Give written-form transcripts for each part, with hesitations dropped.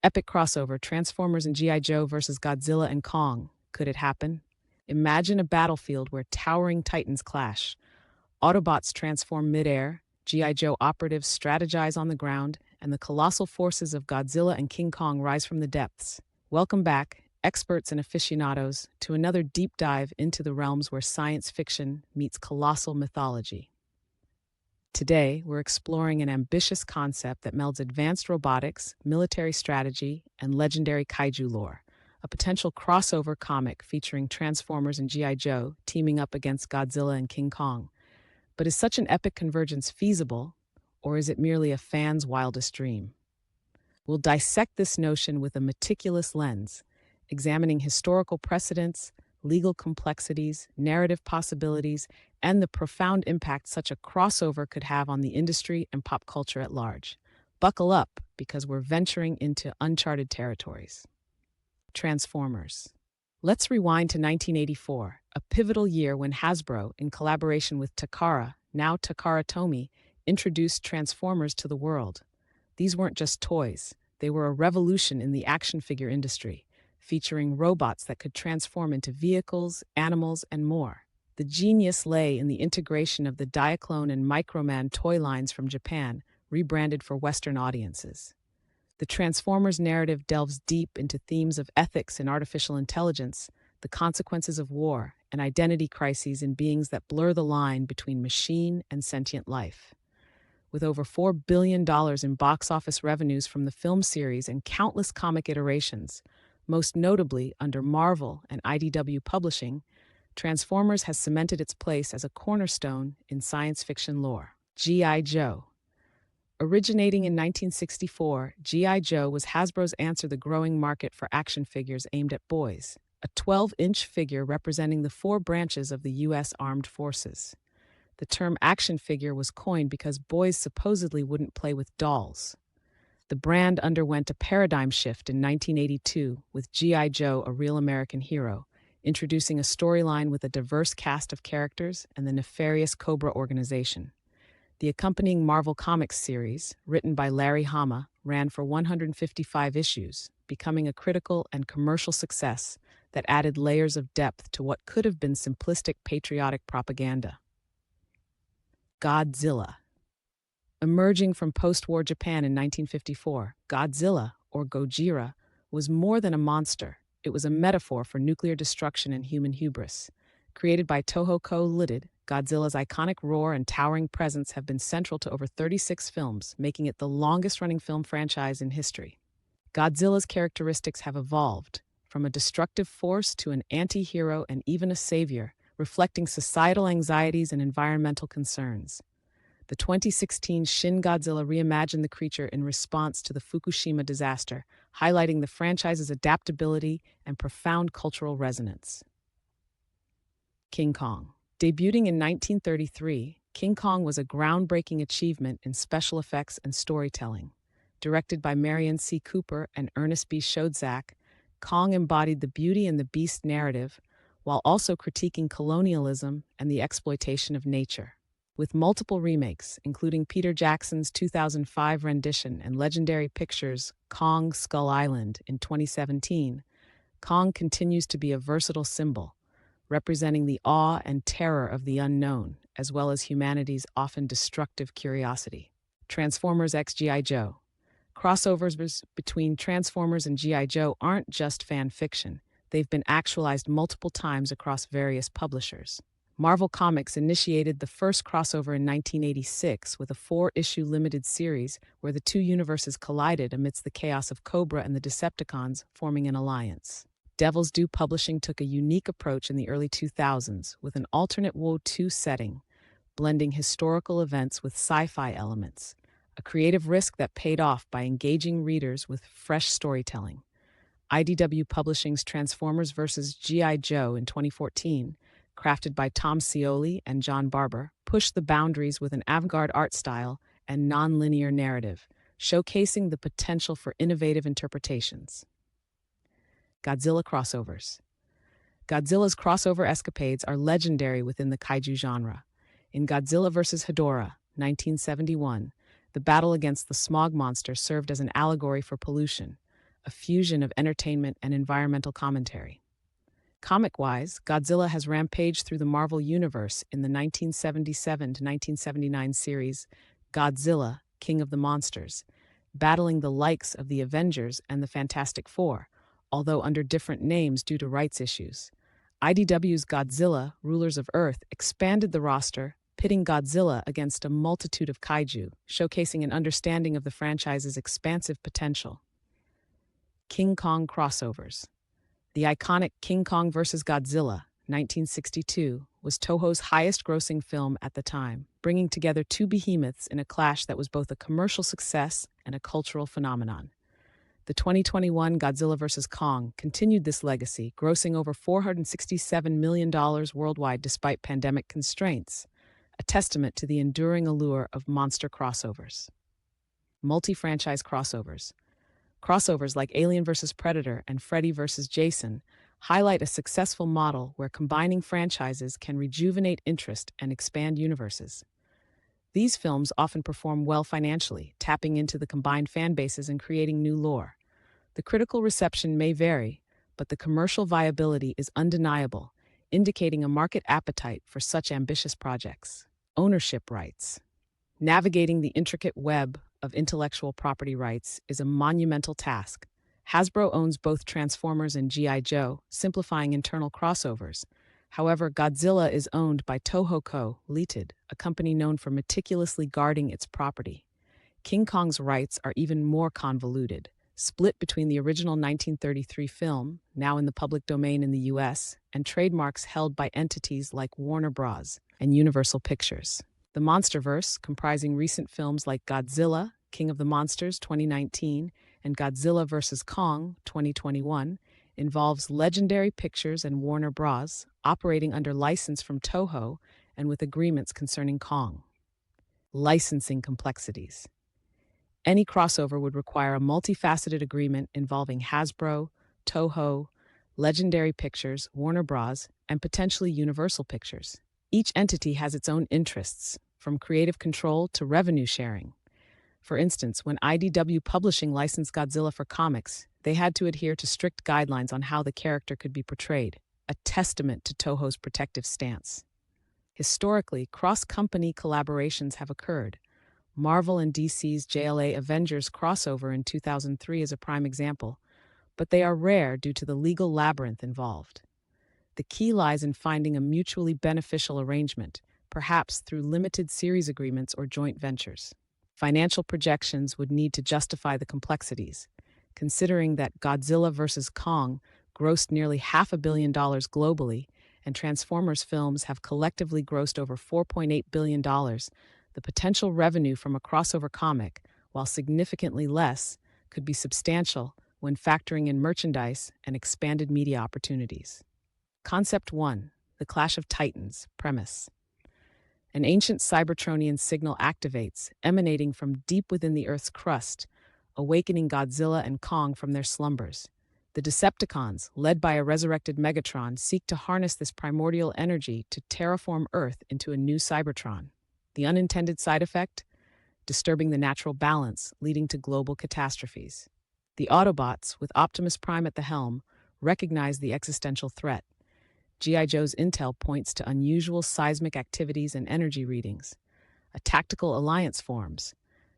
Epic crossover, Transformers and G.I. Joe versus Godzilla and Kong. Could it happen? Imagine a battlefield where towering titans clash. Autobots transform midair, G.I. Joe operatives strategize on the ground, and the colossal forces of Godzilla and King Kong rise from the depths. Welcome back, experts and aficionados, to another deep dive into the realms where science fiction meets colossal mythology. Today, we're exploring an ambitious concept that melds advanced robotics, military strategy, and legendary kaiju lore. A potential crossover comic featuring Transformers and G.I. Joe teaming up against Godzilla and King Kong. But is such an epic convergence feasible, or is it merely a fan's wildest dream? We'll dissect this notion with a meticulous lens, examining historical precedents, legal complexities, narrative possibilities, and the profound impact such a crossover could have on the industry and pop culture at large. Buckle up, because we're venturing into uncharted territories. Transformers. Let's rewind to 1984, a pivotal year when Hasbro, in collaboration with Takara, now Takara Tomy, introduced Transformers to the world. These weren't just toys, they were a revolution in the action figure industry, featuring robots that could transform into vehicles, animals, and more. The genius lay in the integration of the Diaclone and Microman toy lines from Japan, rebranded for Western audiences. The Transformers narrative delves deep into themes of ethics and artificial intelligence, the consequences of war, and identity crises in beings that blur the line between machine and sentient life. With over $4 billion in box office revenues from the film series and countless comic iterations, most notably under Marvel and IDW Publishing, Transformers has cemented its place as a cornerstone in science fiction lore. G.I. Joe. Originating in 1964, G.I. Joe was Hasbro's answer to the growing market for action figures aimed at boys, a 12-inch figure representing the four branches of the U.S. Armed Forces. The term action figure was coined because boys supposedly wouldn't play with dolls. The brand underwent a paradigm shift in 1982 with G.I. Joe, a real American hero, introducing a storyline with a diverse cast of characters and the nefarious Cobra organization. The accompanying Marvel Comics series, written by Larry Hama, ran for 155 issues, becoming a critical and commercial success that added layers of depth to what could have been simplistic patriotic propaganda. Godzilla. Emerging from post-war Japan in 1954, Godzilla, or Gojira, was more than a monster. It was a metaphor for nuclear destruction and human hubris. Created by Toho Co. Ltd., Godzilla's iconic roar and towering presence have been central to over 36 films, making it the longest-running film franchise in history. Godzilla's characteristics have evolved, from a destructive force to an anti-hero and even a savior, reflecting societal anxieties and environmental concerns. The 2016 Shin Godzilla reimagined the creature in response to the Fukushima disaster, highlighting the franchise's adaptability and profound cultural resonance. King Kong. Debuting in 1933, King Kong was a groundbreaking achievement in special effects and storytelling. Directed by Marion C. Cooper and Ernest B. Schoedsack, Kong embodied the Beauty and the Beast narrative, while also critiquing colonialism and the exploitation of nature. With multiple remakes, including Peter Jackson's 2005 rendition and Legendary Pictures' Kong Skull Island in 2017, Kong continues to be a versatile symbol, representing the awe and terror of the unknown, as well as humanity's often destructive curiosity. Transformers x G.I. Joe. Crossovers between Transformers and G.I. Joe aren't just fan fiction. They've been actualized multiple times across various publishers. Marvel Comics initiated the first crossover in 1986 with a 4-issue limited series where the two universes collided amidst the chaos of Cobra and the Decepticons, forming an alliance. Devil's Due Publishing took a unique approach in the early 2000s with an alternate Wo 2 setting, blending historical events with sci-fi elements, a creative risk that paid off by engaging readers with fresh storytelling. IDW Publishing's Transformers vs. G.I. Joe in 2014, crafted by Tom Scioli and John Barber, pushed the boundaries with an avant-garde art style and non-linear narrative, showcasing the potential for innovative interpretations. Godzilla crossovers. Godzilla's crossover escapades are legendary within the kaiju genre. In Godzilla vs. Hedorah, 1971, the battle against the smog monster served as an allegory for pollution, a fusion of entertainment and environmental commentary. Comic-wise, Godzilla has rampaged through the Marvel Universe in the 1977 to 1979 series Godzilla, King of the Monsters, battling the likes of the Avengers and the Fantastic Four, although under different names due to rights issues. IDW's Godzilla, Rulers of Earth, expanded the roster, pitting Godzilla against a multitude of kaiju, showcasing an understanding of the franchise's expansive potential. King Kong crossovers. The iconic King Kong vs. Godzilla, 1962, was Toho's highest-grossing film at the time, bringing together two behemoths in a clash that was both a commercial success and a cultural phenomenon. The 2021 Godzilla vs. Kong continued this legacy, grossing over $467 million worldwide despite pandemic constraints, a testament to the enduring allure of monster crossovers. Multi-franchise crossovers. Crossovers like Alien vs. Predator and Freddy vs. Jason highlight a successful model where combining franchises can rejuvenate interest and expand universes. These films often perform well financially, tapping into the combined fan bases and creating new lore. The critical reception may vary, but the commercial viability is undeniable, indicating a market appetite for such ambitious projects. Ownership rights. Navigating the intricate web of intellectual property rights is a monumental task. Hasbro owns both Transformers and G.I. Joe, simplifying internal crossovers. However, Godzilla is owned by Toho Co., Ltd., a company known for meticulously guarding its property. King Kong's rights are even more convoluted, split between the original 1933 film, now in the public domain in the US, and trademarks held by entities like Warner Bros. And Universal Pictures. The Monsterverse, comprising recent films like Godzilla, King of the Monsters 2019, and Godzilla vs. Kong 2021, involves Legendary Pictures and Warner Bros., operating under license from Toho and with agreements concerning Kong. Licensing complexities. Any crossover would require a multifaceted agreement involving Hasbro, Toho, Legendary Pictures, Warner Bros., and potentially Universal Pictures. Each entity has its own interests, from creative control to revenue sharing. For instance, when IDW Publishing licensed Godzilla for comics, they had to adhere to strict guidelines on how the character could be portrayed, a testament to Toho's protective stance. Historically, cross-company collaborations have occurred. Marvel and DC's JLA Avengers crossover in 2003 is a prime example, but they are rare due to the legal labyrinth involved. The key lies in finding a mutually beneficial arrangement, perhaps through limited series agreements or joint ventures. Financial projections would need to justify the complexities, considering that Godzilla vs. Kong grossed nearly $500 million globally, and Transformers films have collectively grossed over $4.8 billion. The potential revenue from a crossover comic, while significantly less, could be substantial when factoring in merchandise and expanded media opportunities. Concept 1. The Clash of Titans. Premise. An ancient Cybertronian signal activates, emanating from deep within the Earth's crust, awakening Godzilla and Kong from their slumbers. The Decepticons, led by a resurrected Megatron, seek to harness this primordial energy to terraform Earth into a new Cybertron. The unintended side effect? Disturbing the natural balance, leading to global catastrophes. The Autobots, with Optimus Prime at the helm, recognize the existential threat. G.I. Joe's intel points to unusual seismic activities and energy readings. A tactical alliance forms.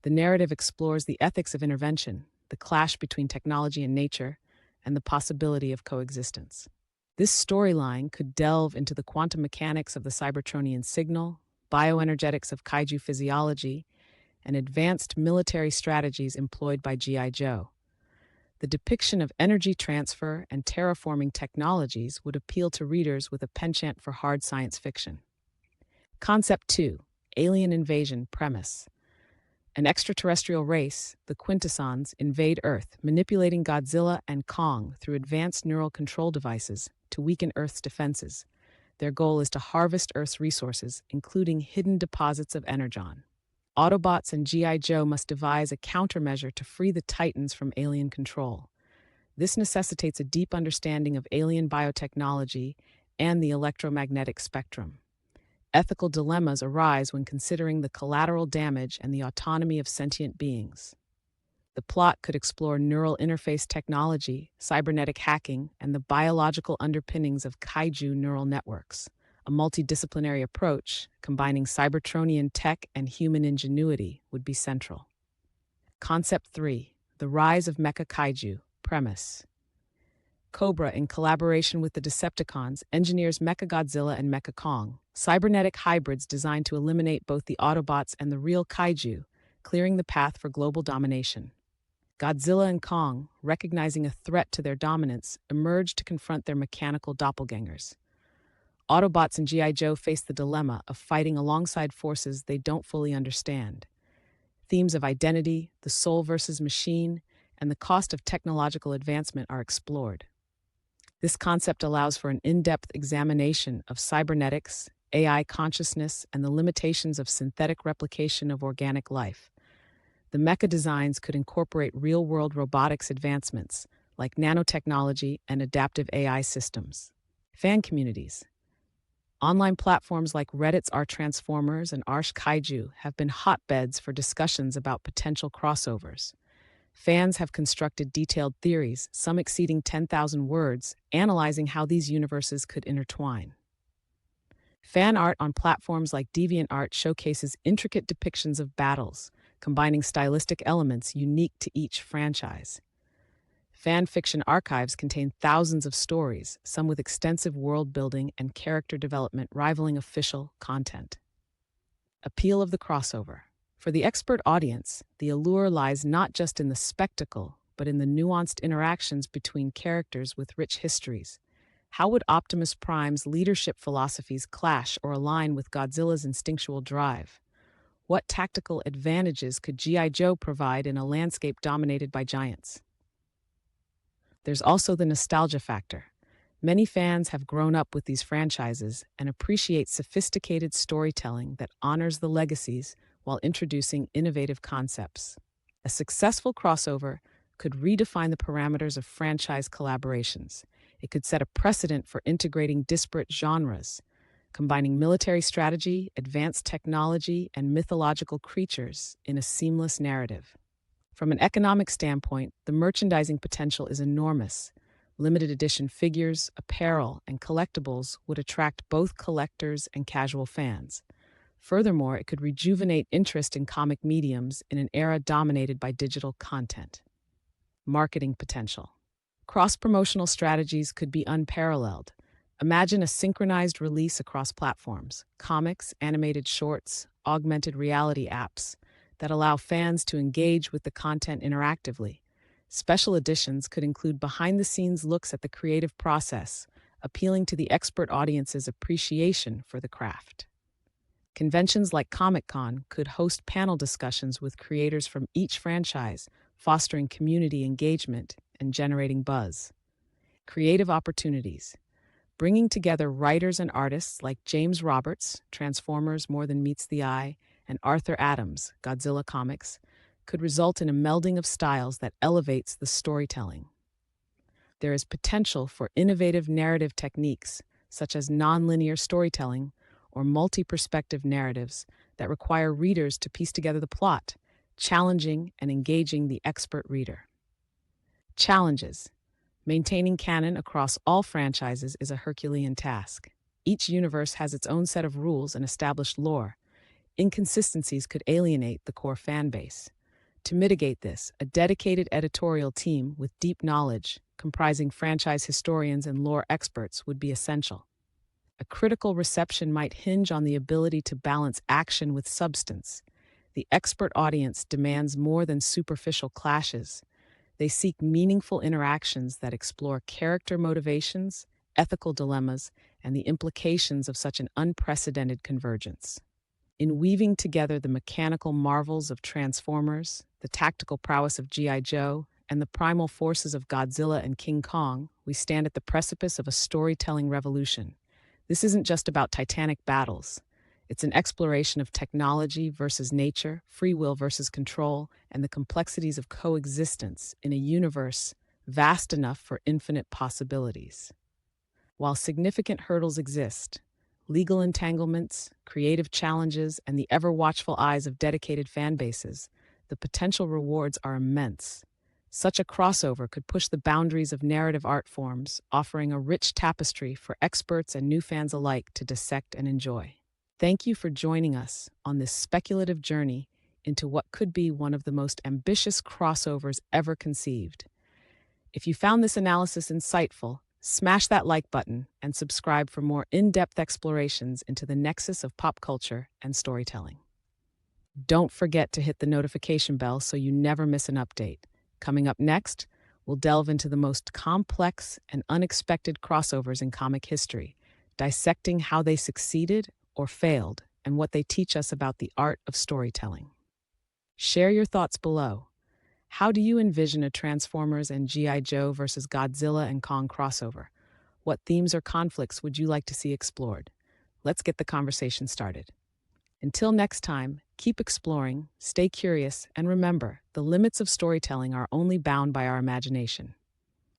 The narrative explores the ethics of intervention, the clash between technology and nature, and the possibility of coexistence. This storyline could delve into the quantum mechanics of the Cybertronian signal, bioenergetics of kaiju physiology, and advanced military strategies employed by G.I. Joe. The depiction of energy transfer and terraforming technologies would appeal to readers with a penchant for hard science fiction. Concept 2. Alien invasion. Premise. An extraterrestrial race, the Quintessons, invade Earth, manipulating Godzilla and Kong through advanced neural control devices to weaken Earth's defenses. Their goal is to harvest Earth's resources, including hidden deposits of energon. Autobots and G.I. Joe must devise a countermeasure to free the Titans from alien control. This necessitates a deep understanding of alien biotechnology and the electromagnetic spectrum. Ethical dilemmas arise when considering the collateral damage and the autonomy of sentient beings. The plot could explore neural interface technology, cybernetic hacking, and the biological underpinnings of kaiju neural networks. A multidisciplinary approach, combining Cybertronian tech and human ingenuity, would be central. Concept 3: The Rise of Mecha Kaiju. Premise: Cobra, in collaboration with the Decepticons, engineers Mechagodzilla and Mecha-Kong, cybernetic hybrids designed to eliminate both the Autobots and the real kaiju, clearing the path for global domination. Godzilla and Kong, recognizing a threat to their dominance, emerge to confront their mechanical doppelgangers. Autobots and G.I. Joe face the dilemma of fighting alongside forces they don't fully understand. Themes of identity, the soul versus machine, and the cost of technological advancement are explored. This concept allows for an in-depth examination of cybernetics, AI consciousness, and the limitations of synthetic replication of organic life. The mecha designs could incorporate real-world robotics advancements, like nanotechnology and adaptive AI systems. Fan communities. Online platforms like Reddit's r Transformers and Arsh Kaiju have been hotbeds for discussions about potential crossovers. Fans have constructed detailed theories, some exceeding 10,000 words, analyzing how these universes could intertwine. Fan art on platforms like DeviantArt showcases intricate depictions of battles, combining stylistic elements unique to each franchise. Fan fiction archives contain thousands of stories, some with extensive world building and character development rivaling official content. Appeal of the crossover. For the expert audience, the allure lies not just in the spectacle, but in the nuanced interactions between characters with rich histories. How would Optimus Prime's leadership philosophies clash or align with Godzilla's instinctual drive? What tactical advantages could G.I. Joe provide in a landscape dominated by giants? There's also the nostalgia factor. Many fans have grown up with these franchises and appreciate sophisticated storytelling that honors the legacies while introducing innovative concepts. A successful crossover could redefine the parameters of franchise collaborations. It could set a precedent for integrating disparate genres, combining military strategy, advanced technology, and mythological creatures in a seamless narrative. From an economic standpoint, the merchandising potential is enormous. Limited edition figures, apparel, and collectibles would attract both collectors and casual fans. Furthermore, it could rejuvenate interest in comic mediums in an era dominated by digital content. Marketing potential. Cross-promotional strategies could be unparalleled. Imagine a synchronized release across platforms: comics, animated shorts, augmented reality apps that allow fans to engage with the content interactively. Special editions could include behind-the-scenes looks at the creative process, appealing to the expert audience's appreciation for the craft. Conventions like Comic-Con could host panel discussions with creators from each franchise, fostering community engagement and generating buzz. Creative opportunities. Bringing together writers and artists like James Roberts, Transformers More Than Meets the Eye, and Arthur Adams, Godzilla Comics, could result in a melding of styles that elevates the storytelling. There is potential for innovative narrative techniques, such as nonlinear storytelling or multi-perspective narratives that require readers to piece together the plot, challenging and engaging the expert reader. Challenges. Maintaining canon across all franchises is a Herculean task. Each universe has its own set of rules and established lore. Inconsistencies could alienate the core fan base. To mitigate this, a dedicated editorial team with deep knowledge, comprising franchise historians and lore experts, would be essential. A critical reception might hinge on the ability to balance action with substance. The expert audience demands more than superficial clashes. They seek meaningful interactions that explore character motivations, ethical dilemmas, and the implications of such an unprecedented convergence. In weaving together the mechanical marvels of Transformers, the tactical prowess of G.I. Joe, and the primal forces of Godzilla and King Kong, we stand at the precipice of a storytelling revolution. This isn't just about titanic battles. It's an exploration of technology versus nature, free will versus control, and the complexities of coexistence in a universe vast enough for infinite possibilities. While significant hurdles exist, legal entanglements, creative challenges, and the ever-watchful eyes of dedicated fan bases, The potential rewards are immense. Such a crossover could push the boundaries of narrative art forms, offering a rich tapestry for experts and new fans alike to dissect and enjoy. Thank you for joining us on this speculative journey into what could be one of the most ambitious crossovers ever conceived. If you found this analysis insightful, smash that like button and subscribe for more in-depth explorations into the nexus of pop culture and storytelling. Don't forget to hit the notification bell so you never miss an update. Coming up next, we'll delve into the most complex and unexpected crossovers in comic history, dissecting how they succeeded or failed and what they teach us about the art of storytelling. Share your thoughts below. How do you envision a Transformers and G.I. Joe versus Godzilla and Kong crossover? What themes or conflicts would you like to see explored? Let's get the conversation started. Until next time, keep exploring, stay curious, and remember, the limits of storytelling are only bound by our imagination.